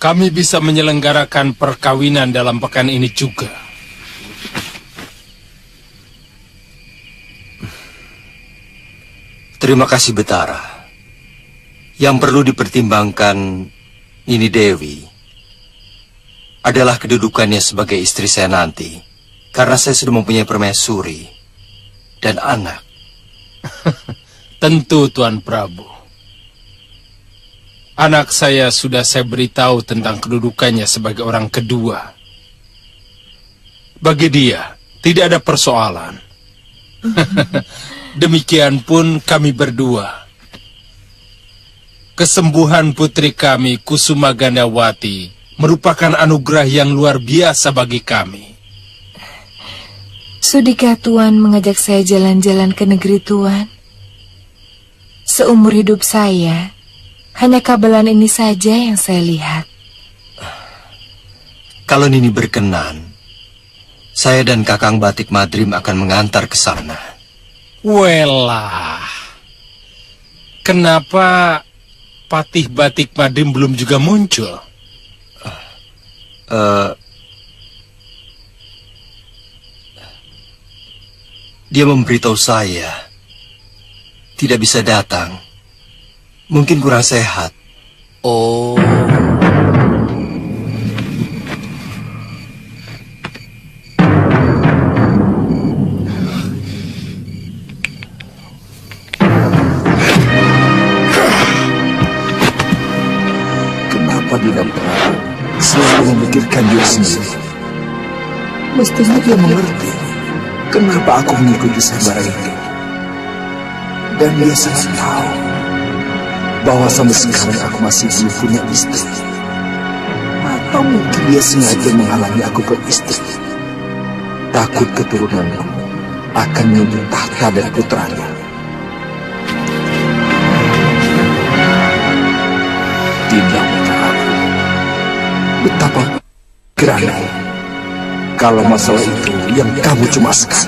Kami bisa menyelenggarakan perkawinan dalam pekan ini juga. Terima kasih, Betara. Yang perlu dipertimbangkan Nini Dewi adalah kedudukannya sebagai istri saya nanti. Karena saya sudah mempunyai permaisuri dan anak. Tentu, Tuan Prabu. Anak saya sudah saya beritahu tentang kedudukannya sebagai orang kedua. Bagi dia, tidak ada persoalan. Demikian pun kami berdua. Kesembuhan putri kami, Kusuma Gandawati, merupakan anugerah yang luar biasa bagi kami. Sudikah Tuan mengajak saya jalan-jalan ke negeri Tuan? Seumur hidup saya, hanya kabelan ini saja yang saya lihat. Kalau Nini berkenan, saya dan Kakang Batik Madrim akan mengantar ke sana. Welah, kenapa Patih Batik Madrim belum juga muncul? Dia memberitahu saya tidak bisa datang. Mungkin kurang sehat. Oh. Kenapa Dinda Prabu selalu memikirkan diri sendiri? Mestinya dia mengerti kenapa aku mengikuti sayembara itu. Dan dia sangat tahu bahwa sampai sekarang aku masih belum punya istri. Atau mungkin dia sengaja menghalangi aku beristri. Takut keturunanku akan menuntut tahta dari putranya. Tidak, Prabu. Betapa gerana kalau masalah itu yang kamu cemaskan.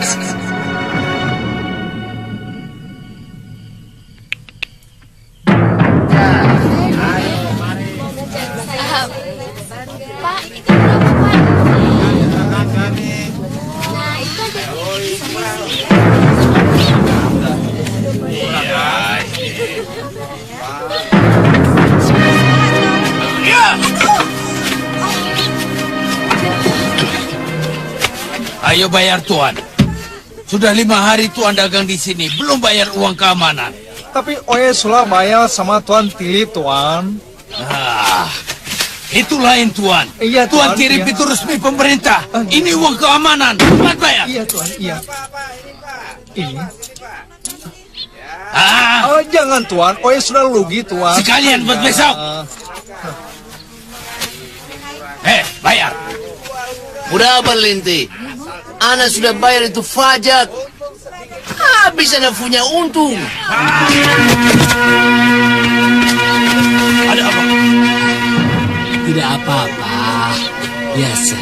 Ayo bayar Tuan. Sudah 5 hari Tuan dagang di sini, belum bayar uang keamanan. Tapi Oye sudah bayar sama Tuan Tili, Tuan. Itu lain Tuan. Iya, Tuan Tuan, kirim iya. itu resmi pemerintah. Ini uang keamanan. Cepat bayar. Iya, Tuan, iya. Ini. Ah, Oh, jangan, Tuan. Oye sudah rugi, Tuan. sekalian buat besok. Bayar. Udah berlinti. Ana sudah bayar itu pajak. Habis Ana punya untung. Ada apa? tidak apa-apa. Biasa.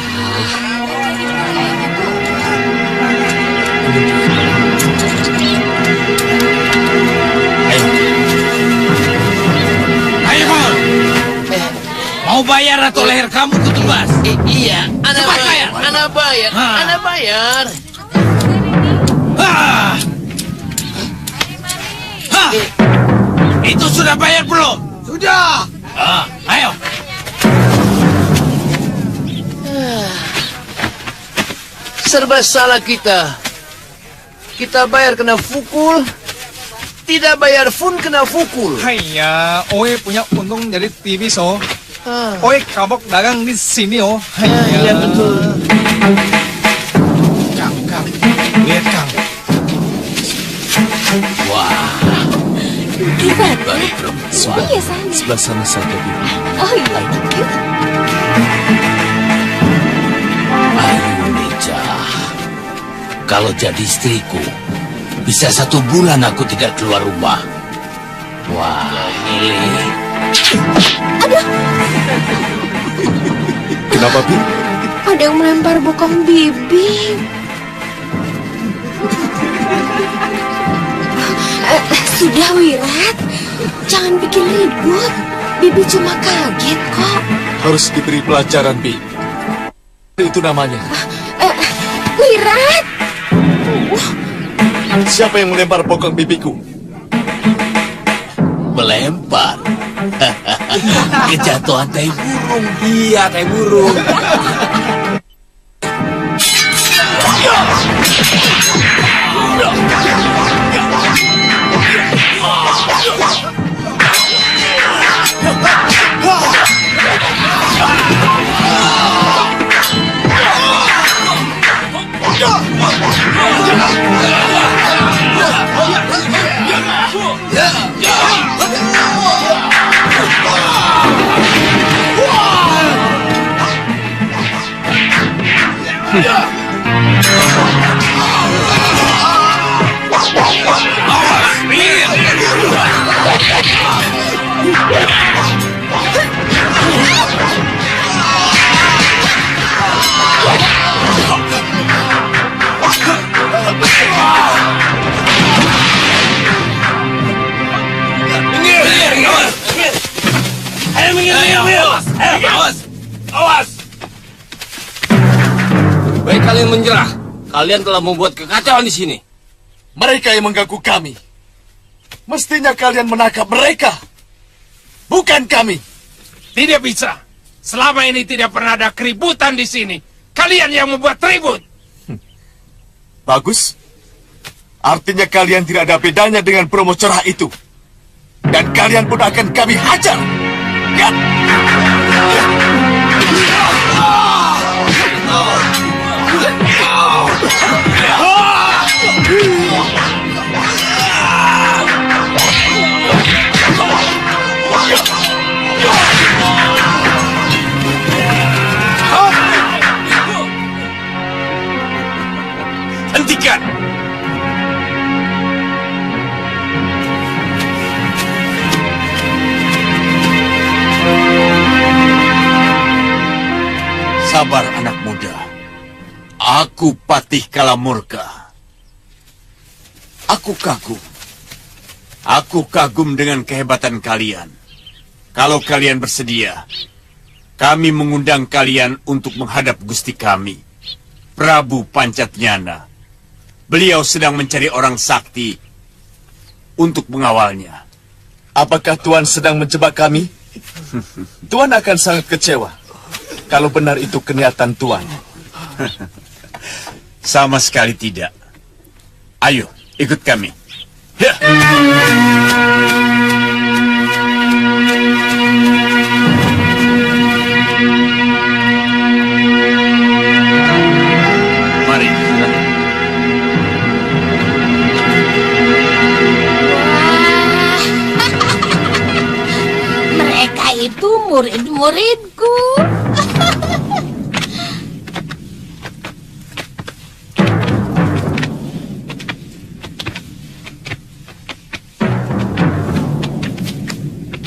Ayo, Bang. Mau bayar atau leher kamu kutubas? Iya, Ana Cepat bayar. bayar. Ana bayar. Ha. Ana bayar. Ah! Hah! Itu sudah bayar belum? Sudah. Ayo. Serba salah kita. Kita bayar kena pukul. Tidak bayar pun kena pukul. Haiya, Oe punya untung jadi TV so. Ah. Oe kabok dagang di sini oh. Iya betul. Kang, lihat Kang. Ivan, Baru perempuan. iya sana. Sebelah sana saja, Bibi. Oh iya, yuk. Ayo, Meja. Kalau jadi istriku, bisa 1 bulan aku tidak keluar rumah. Wah, ini. Kenapa, Bibi? Ada yang melempar bokong Bibi. Sudah, Wirat. Jangan bikin ribut. Bibi cuma kaget kok. Harus diberi pelajaran, Bibi. Itu namanya. Wirat! Siapa yang melempar bokong bibiku? Melempar. Kejatuhan tai burung. Iya, tai burung. Awas! Baik kalian menyerah. Kalian telah membuat kekacauan di sini. Mereka yang mengganggu kami. Mestinya kalian menangkap mereka. Bukan kami. Tidak bisa. Selama ini tidak pernah ada keributan di sini. Kalian yang membuat ribut. Bagus. Artinya kalian tidak ada bedanya dengan promo cerah itu. Dan kalian pun akan kami hajar. Lihat. Hentikan! Sabar anak muda. Aku Patih Kalamurka. Aku kagum. Aku kagum dengan kehebatan kalian. Kalau kalian bersedia, kami mengundang kalian untuk menghadap Gusti kami, Prabu Pancatnyana. Beliau sedang mencari orang sakti untuk mengawalnya. Apakah Tuan sedang menjebak kami? Tuan akan sangat kecewa kalau benar itu kenyataan Tuan. Sama sekali tidak. Ayo, ikut kami. Ya. Mari, silakan. Mereka itu murid-muridku.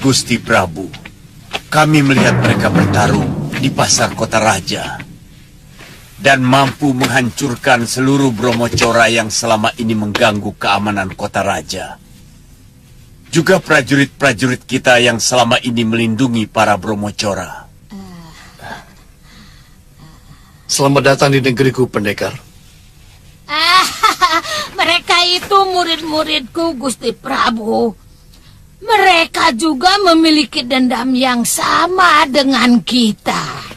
Gusti Prabu, kami melihat mereka bertarung di pasar kota raja dan mampu menghancurkan seluruh Bromocora yang selama ini mengganggu keamanan kota raja. Juga prajurit-prajurit kita yang selama ini melindungi para Bromocora. Selamat datang di negeriku, pendekar. Mereka itu murid-muridku, Gusti Prabu. Mereka juga memiliki dendam yang sama dengan kita.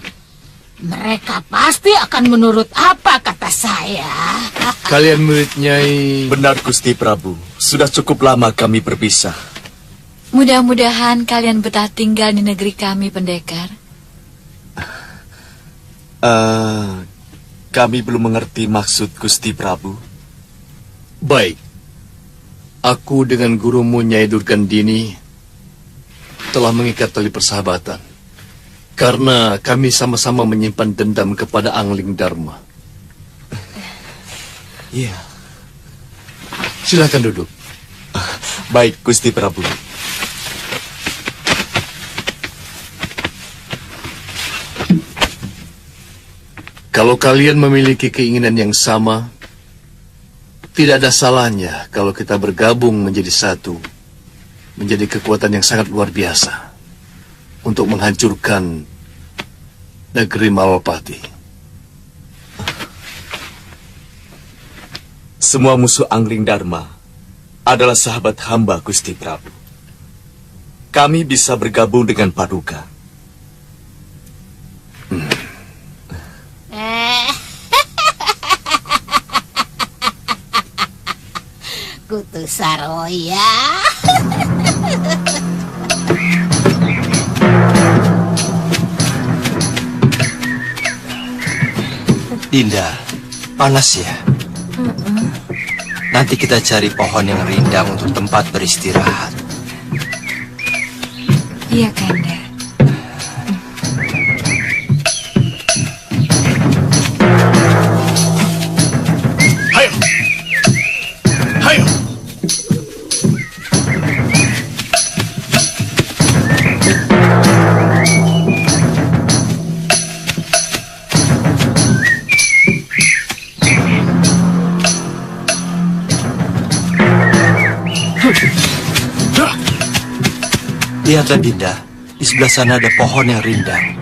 Mereka pasti akan menurut apa kata saya. Kalian murid Nyai... Benar, Gusti Prabu. Sudah cukup lama kami berpisah. Mudah-mudahan kalian betah tinggal di negeri kami, pendekar. Kami belum mengerti maksud Gusti Prabu. Baik. Aku dengan gurumu Nyai Durgandini telah mengikat tali persahabatan. Karena kami sama-sama menyimpan dendam kepada Angling Dharma. Iya. Silakan duduk. Baik, Gusti Prabu. Kalau kalian memiliki keinginan yang sama, tidak ada salahnya kalau kita bergabung menjadi satu, menjadi kekuatan yang sangat luar biasa untuk menghancurkan negeri Malapati. Semua musuh Angling Dharma adalah sahabat hamba, Gusti Prabu. Kami bisa bergabung dengan Paduka. Kutu Saroya. Dinda, panas ya? Nanti kita cari pohon yang rindang untuk tempat beristirahat. Iya, Kanda. Hayo! Hayo! Lihatlah, Dinda. Di sebelah sana ada pohon yang rindang.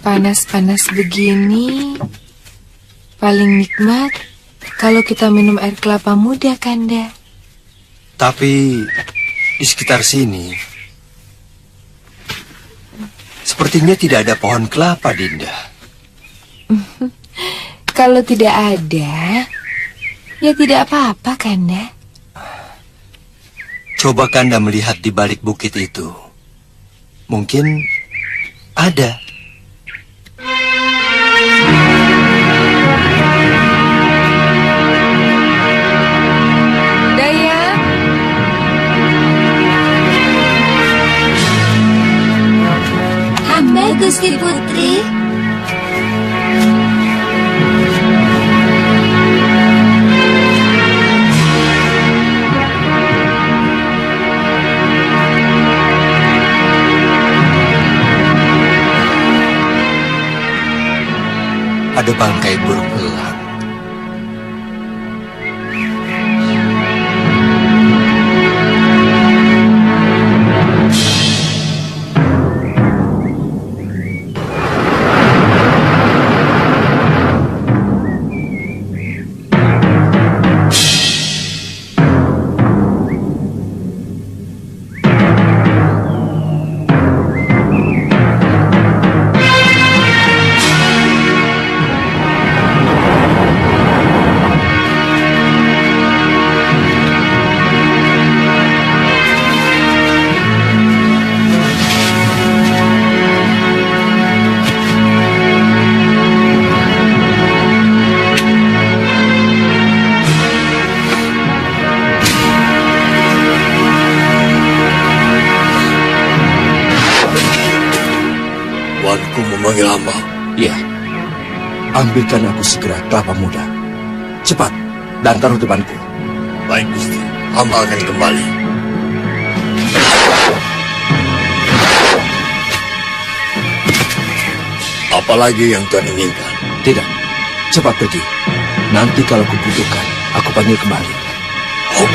Panas-panas begini, paling nikmat kalau kita minum air kelapa muda, Kanda. Tapi di sekitar sini sepertinya tidak ada pohon kelapa, Dinda. Kalau tidak ada, ya tidak apa-apa, Kanda. Coba Kanda melihat di balik bukit itu. Mungkin ada. Dayang, Hamba Gusti Putri. Ada bangkai burung elang. Tuanku memanggil hamba. Iya. Ambilkan aku segera kelapa muda. Cepat, dan taruh depanku. Baik, Gusti. Hamba akan kembali. Apalagi yang Tuhan inginkan? Tidak, cepat pergi. Nanti kalau kubutuhkan, aku panggil kembali. Oh.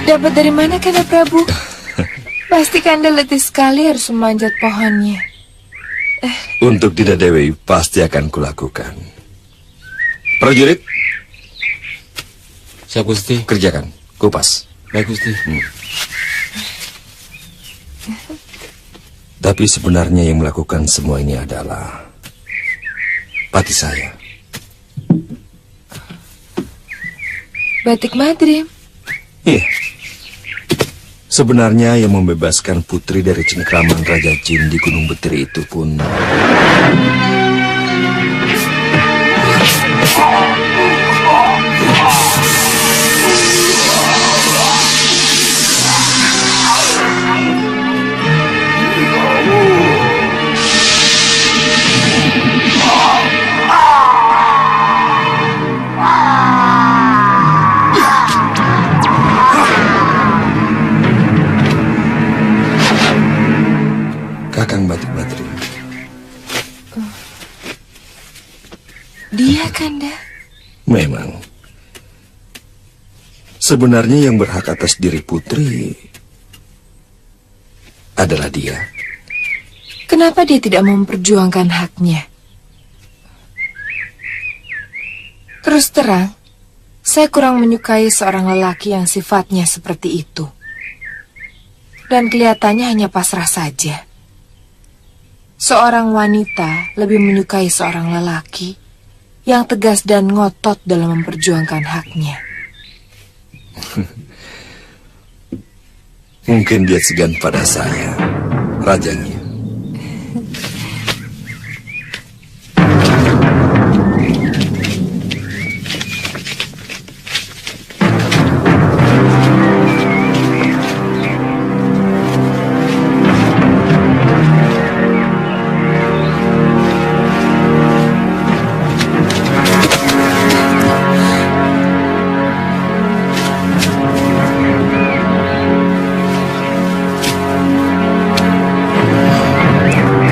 Dapat dari mana Kanda Prabu? Pasti Kanda letih sekali harus memanjat pohonnya. Untuk Dinda Dewi pasti akan kulakukan. Prajurit, Siap, Gusti. kerjakan, kupas. Baik, Gusti. Tapi sebenarnya yang melakukan semua ini adalah pati saya. Batik Madrim. Iya. Sebenarnya yang membebaskan putri dari cengkraman Raja Jin di Gunung Betiri itu pun Kakang Batik Madrim. Dia Kanda. Memang. Sebenarnya yang berhak atas diri putri adalah dia. Kenapa dia tidak memperjuangkan haknya? Terus terang, saya kurang menyukai seorang lelaki yang sifatnya seperti itu. Dan kelihatannya hanya pasrah saja. Seorang wanita lebih menyukai seorang lelaki yang tegas dan ngotot dalam memperjuangkan haknya. Mungkin dia segan pada saya, rajanya.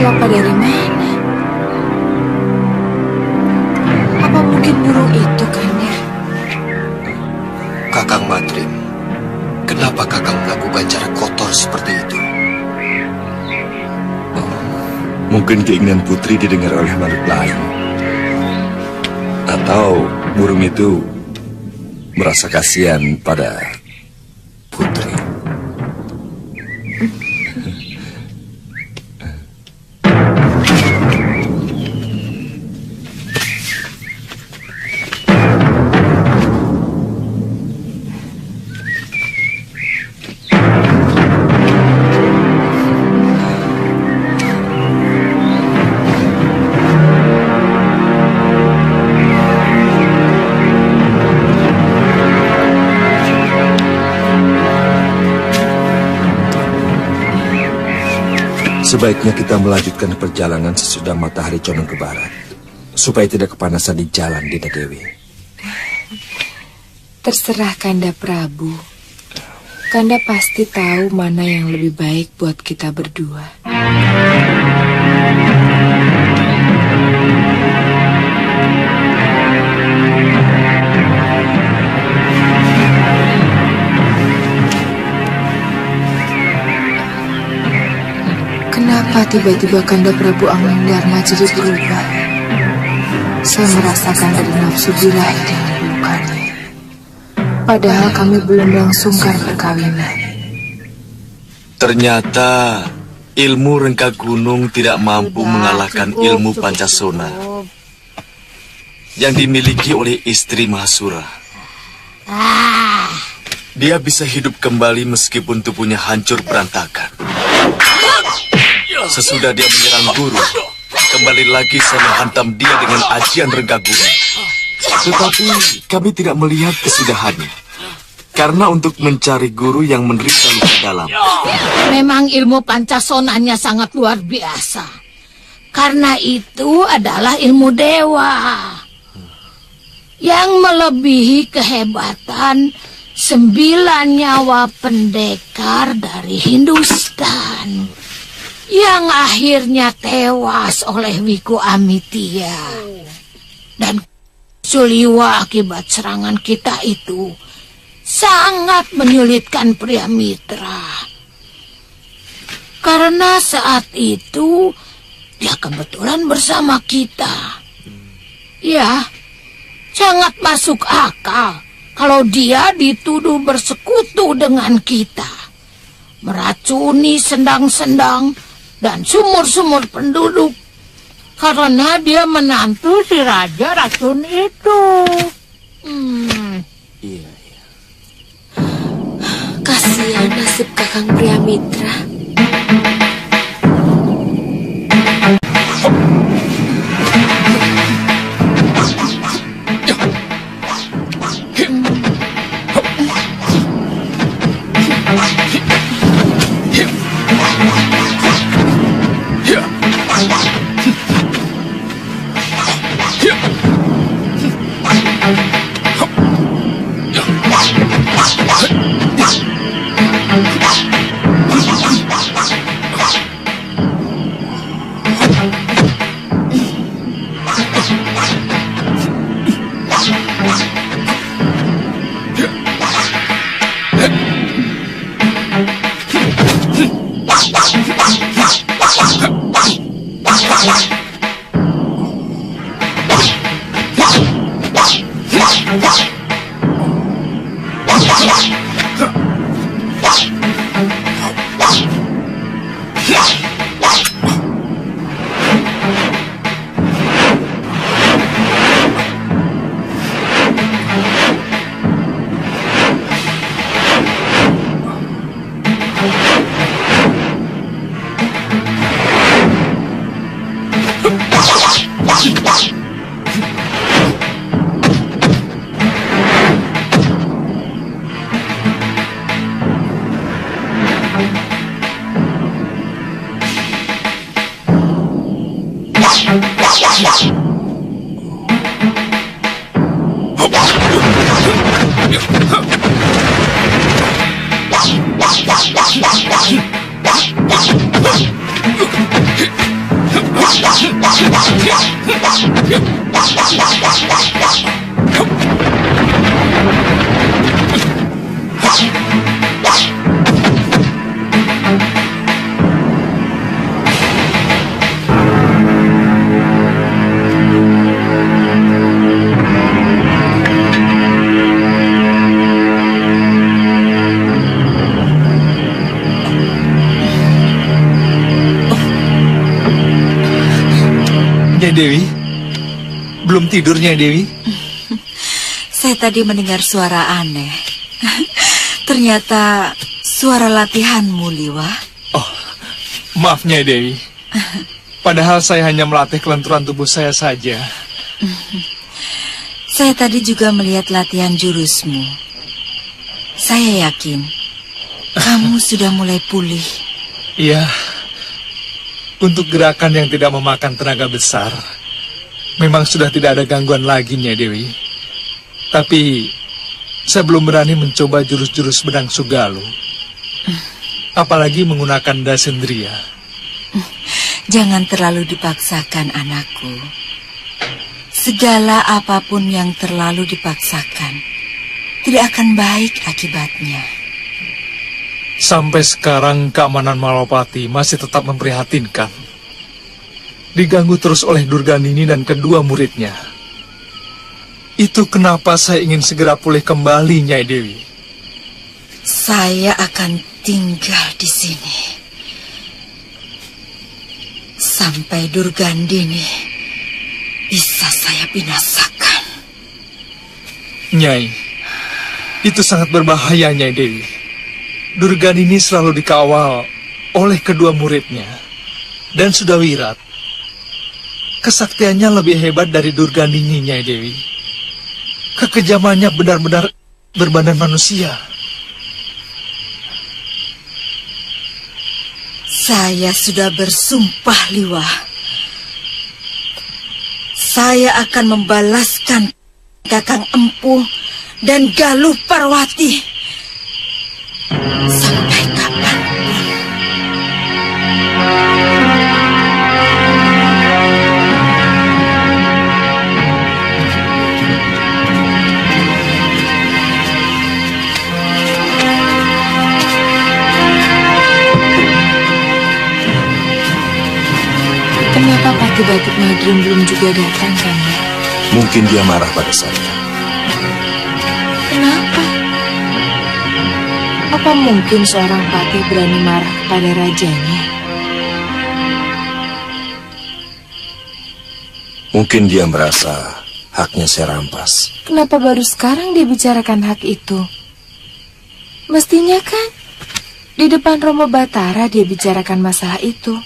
Kelapa dari mana? Apa mungkin burung itu, Kanda? Kakang Madrim, kenapa Kakang melakukan cara kotor seperti itu? Mungkin keinginan putri didengar oleh makhluk lain. Atau burung itu merasa kasihan pada putri. Sebaiknya kita melanjutkan perjalanan sesudah matahari condong ke barat, supaya tidak kepanasan di jalan, Dinda Dewi. Terserah Kanda Prabu. Kanda pasti tahu mana yang lebih baik buat kita berdua. Kenapa tiba-tiba Kanda Prabu Anggandharma jadi berubah? Saya merasakan dari nafsu birahi dengan pelukannya. Padahal kami belum melangsungkan perkawinan. Ternyata ilmu rengka gunung tidak mampu mengalahkan ilmu Pancasona yang dimiliki oleh istri Mahasura. Dia bisa hidup kembali meskipun tubuhnya hancur berantakan. Sesudah dia menyerang guru, kembali lagi saya menghantam dia dengan ajian rengka gunung. Tetapi kami tidak melihat kesudahannya. Karena untuk mencari guru yang menderita luka dalam. Memang ilmu Pancasonanya sangat luar biasa. Karena itu adalah ilmu dewa. Yang melebihi kehebatan 9 nyawa pendekar dari Hindustan. Yang akhirnya tewas oleh Wiku Amitya. Dan Suliwa akibat serangan kita itu sangat menyulitkan pria mitra. Karena saat itu dia kebetulan bersama kita. Ya, sangat masuk akal kalau dia dituduh bersekutu dengan kita. Meracuni sendang-sendang dan sumur-sumur penduduk. Karena dia menantu si Raja Racun itu. Iya. Kasihan nasib Kakang Priamitra. Dewi, belum tidurnya Dewi? Saya tadi mendengar suara aneh. Ternyata suara latihanmu, Liwa. Oh, maaf Nyai Dewi. Padahal saya hanya melatih kelenturan tubuh saya saja. Saya tadi juga melihat latihan jurusmu. Saya yakin kamu sudah mulai pulih. Iya. Untuk gerakan yang tidak memakan tenaga besar, memang sudah tidak ada gangguan lagi, Nyai Dewi. Tapi saya belum berani mencoba jurus-jurus Bedang Sugalu. Apalagi menggunakan Dasendria. Jangan terlalu dipaksakan, anakku. Segala apapun yang terlalu dipaksakan tidak akan baik akibatnya. Sampai sekarang keamanan Malapati masih tetap memprihatinkan. Diganggu terus oleh Durganini dan kedua muridnya. Itu kenapa saya ingin segera pulih kembali, Nyai Dewi. Saya akan tinggal di sini sampai Durgandini bisa saya binasakan. Nyai, itu sangat berbahaya, Nyai Dewi. Durganini selalu dikawal oleh kedua muridnya dan Sudawirat. Kesaktiannya lebih hebat dari Durganini, Nyai Dewi. Kekejamannya benar-benar berbadan manusia. Saya sudah bersumpah liwah. Saya akan membalaskan Kakang Empu dan Galuh Parwati sampai kapanpun. Kenapa Pati Batik Madrim belum juga datang, Kanda? Mungkin dia marah pada saya. Kenapa? Apa mungkin seorang patih berani marah kepada rajanya? Mungkin dia merasa haknya saya rampas. Kenapa baru sekarang dia bicarakan hak itu? Mestinya kan di depan Romo Batara dia bicarakan masalah itu.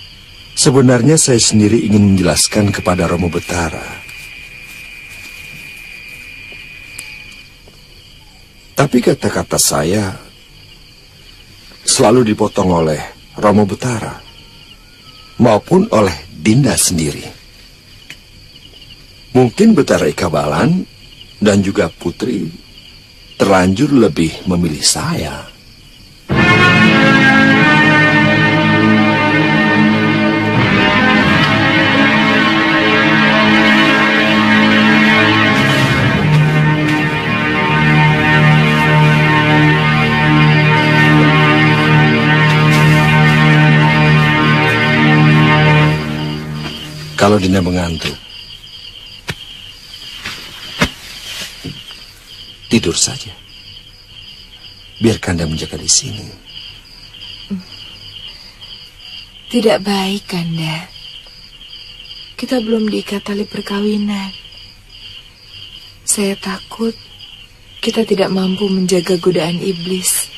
Sebenarnya saya sendiri ingin menjelaskan kepada Romo Batara. Tapi kata-kata saya selalu dipotong oleh Romo Batara maupun oleh Dinda sendiri. Mungkin Betara Ikabalan dan juga Putri terlanjur lebih memilih saya. Kalau Dinda mengantuk, tidur saja. Biar Kanda menjaga di sini. Tidak baik, Kanda. Kita belum diikat tali perkawinan. Saya takut kita tidak mampu menjaga godaan iblis.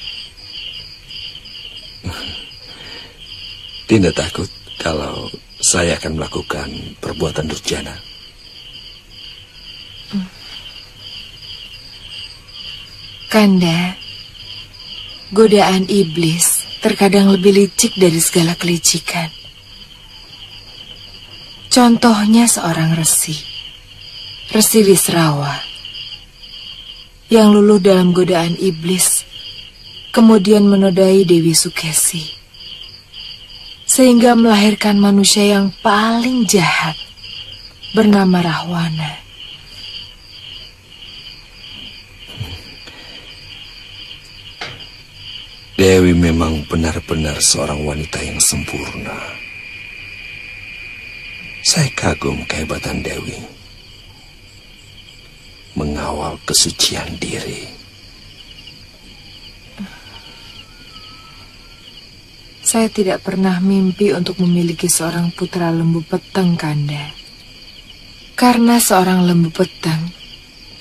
Dinda takut kalau saya akan melakukan perbuatan durjana. Kanda, godaan iblis terkadang lebih licik dari segala kelicikan. Contohnya seorang resi Wisrawa, yang luluh dalam godaan iblis, kemudian menodai Dewi Sukesi, sehingga melahirkan manusia yang paling jahat, bernama Rahwana. Dewi memang benar-benar seorang wanita yang sempurna. Saya kagum kehebatan Dewi. Mengawal kesucian diri. Saya tidak pernah mimpi untuk memiliki seorang putra lembu peteng, Kanda. Karena seorang lembu peteng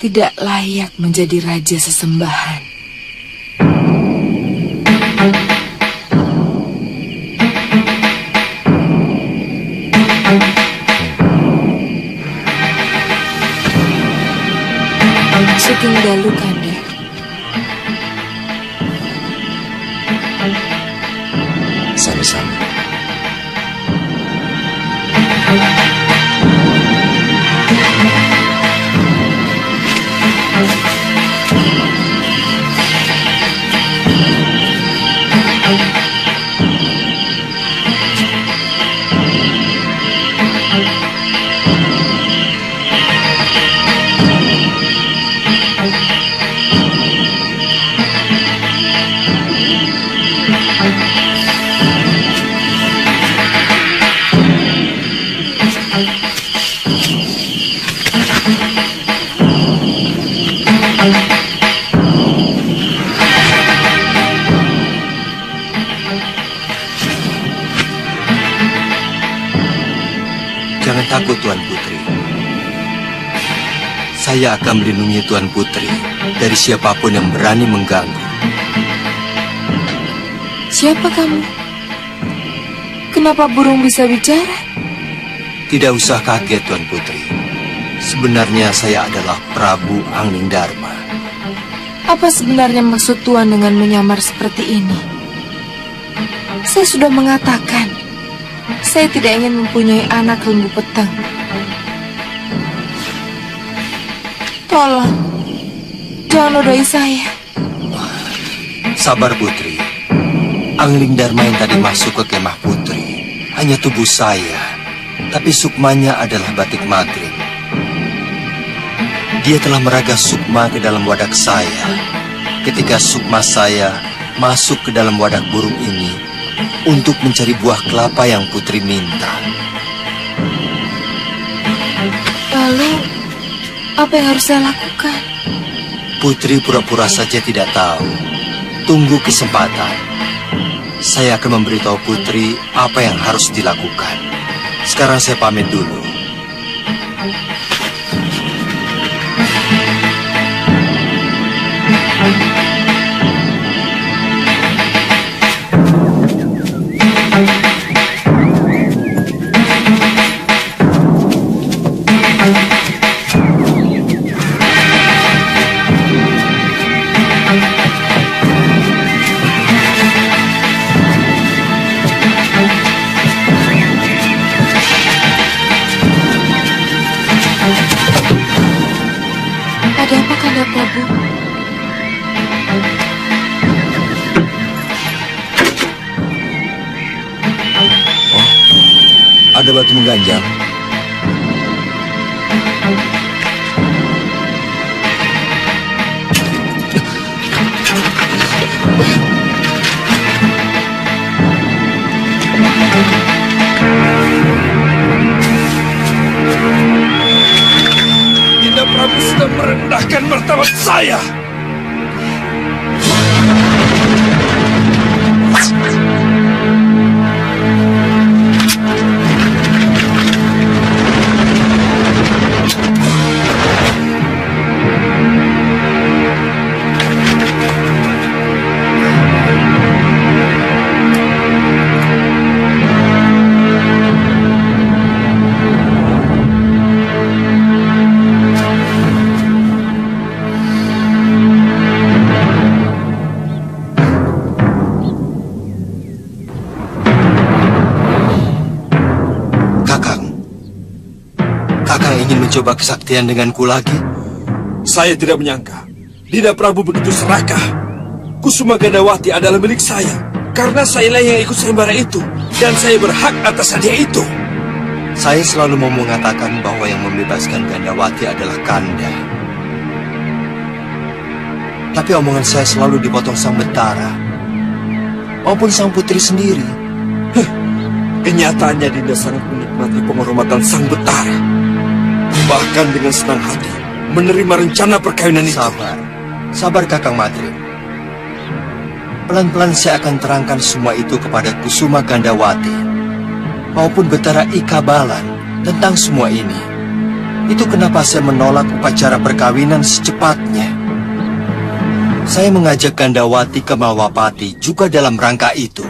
tidak layak menjadi raja sesembahan. Sugeng Dalu, Kanda. Sama-sama. Saya akan melindungi Tuan Putri dari siapapun yang berani mengganggu. Siapa kamu? Kenapa burung bisa bicara? Tidak usah kaget, Tuan Putri. Sebenarnya saya adalah Prabu Anglingdarma. Apa sebenarnya maksud Tuan dengan menyamar seperti ini? Saya sudah mengatakan, saya tidak ingin mempunyai anak lembu petang. Tolong, jangan nodai saya. Sabar, Putri. Anglingdarma yang tadi masuk ke kemah Putri hanya tubuh saya, tapi sukmanya adalah batik Maghrib. Dia telah meragas sukma ke dalam wadak saya. Ketika sukma saya masuk ke dalam wadak burung ini untuk mencari buah kelapa yang Putri minta. Lalu, apa yang harus saya lakukan? Putri pura-pura saja tidak tahu. Tunggu kesempatan. Saya akan memberitahu Putri apa yang harus dilakukan. Sekarang saya pamit dulu. Ada apa, Kanda Prabu? Ada batu mengganjal. Dinda Prabu sudah merendahkan martabat saya. Coba kesaktian denganku lagi? Saya tidak menyangka Dinda Prabu begitu serakah. Kusuma Gandawati adalah milik saya karena sayalah yang ikut sayembara itu dan saya berhak atas hadiah itu. Saya selalu mau mengatakan bahwa yang membebaskan Gandawati adalah Kanda. Tapi omongan saya selalu dipotong Sang Betara maupun Sang Putri sendiri. Kenyataannya Dinda sangat menikmati penghormatan Sang Betara. Bahkan dengan senang hati menerima rencana perkawinan itu. Sabar Kakang Madrim. Pelan-pelan saya akan terangkan semua itu kepada Kusuma Gandawati maupun Betara Ika Balan tentang semua ini. Itu kenapa saya menolak upacara perkawinan secepatnya. Saya mengajak Gandawati ke Malwapati juga dalam rangka itu.